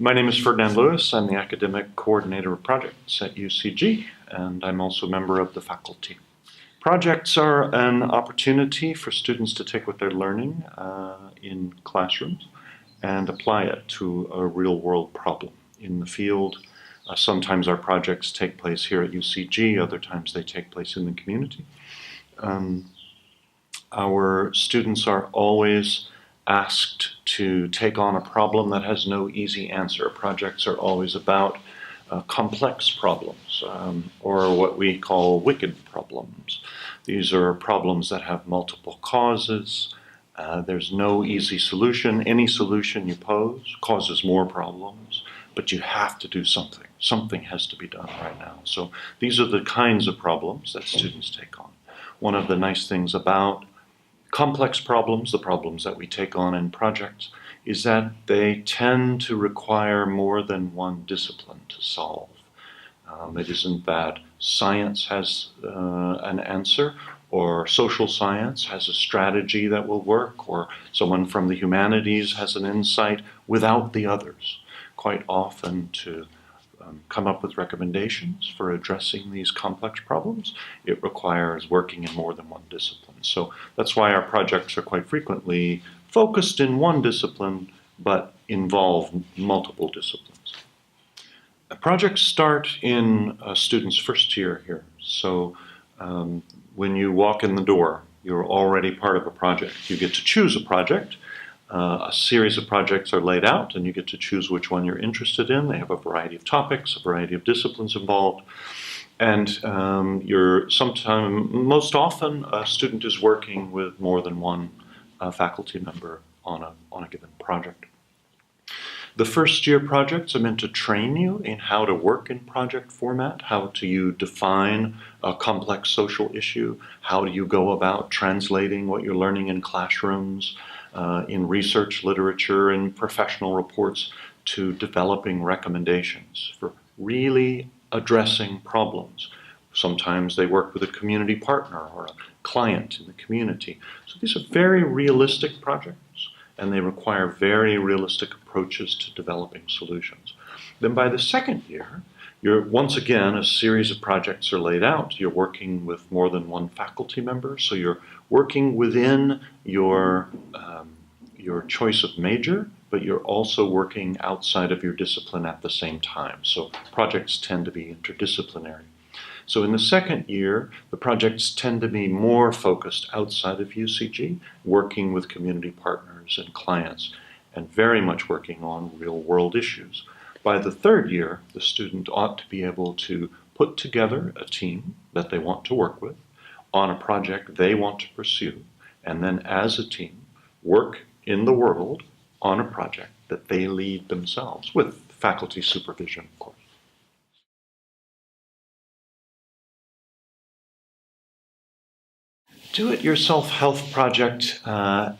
My name is Ferdinand Lewis. I'm the Academic Coordinator of Projects at UCG, and I'm also a member of the faculty. Projects are an opportunity for students to take what they're learning in classrooms and apply it to a real-world problem in the field. Sometimes our projects take place here at UCG, other times they take place in the community. Our students are always asked to take on a problem that has no easy answer. Projects are always about complex problems, or what we call wicked problems. These are problems that have multiple causes. There's no easy solution. Any solution you pose causes more problems, but you have to do something. Something has to be done right now. So these are the kinds of problems that students take on. One of the nice things about complex problems, the problems that we take on in projects, is that they tend to require more than one discipline to solve. It isn't that science has an answer, or social science has a strategy that will work, or someone from the humanities has an insight without the others. Quite often, to come up with recommendations for addressing these complex problems, it requires working in more than one discipline. So that's why our projects are quite frequently focused in one discipline, but involve multiple disciplines. Projects start in a student's first year here. So when you walk in the door, you're already part of a project. You get to choose a project. A series of projects are laid out, and you get to choose which one you're interested in. They have a variety of topics, a variety of disciplines involved. And most often, a student is working with more than one faculty member on a given project. The first year projects are meant to train you in how to work in project format, how do you define a complex social issue, how do you go about translating what you're learning in classrooms, in research literature and professional reports, to developing recommendations for really addressing problems. Sometimes they work with a community partner or a client in the community. So these are very realistic projects, and they require very realistic approaches to developing solutions. Then by the second year, once again, a series of projects are laid out. You're working with more than one faculty member, so you're working within your choice of major, but you're also working outside of your discipline at the same time. So projects tend to be interdisciplinary. So in the second year, the projects tend to be more focused outside of UCG, working with community partners and clients, and very much working on real-world issues. By the third year, the student ought to be able to put together a team that they want to work with on a project they want to pursue, and then as a team, work in the world on a project that they lead themselves, with faculty supervision, of course. Do-it-yourself health project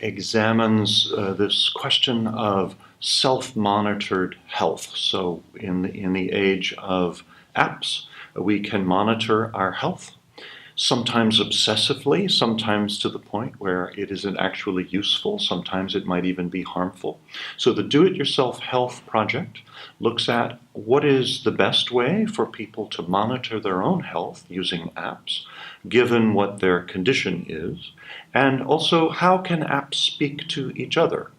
examines this question of self-monitored health. So in the age of apps, we can monitor our health, sometimes obsessively, sometimes to the point where it isn't actually useful, sometimes it might even be harmful. So the Do-It-Yourself Health Project looks at what is the best way for people to monitor their own health using apps, given what their condition is, and also how can apps speak to each other.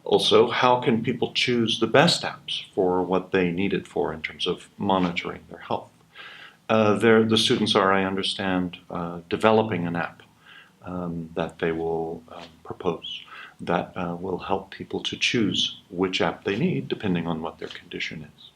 Also, how can people choose the best apps for what they need it for in terms of monitoring their health. The students are, I understand, developing an app that they will propose that will help people to choose which app they need depending on what their condition is.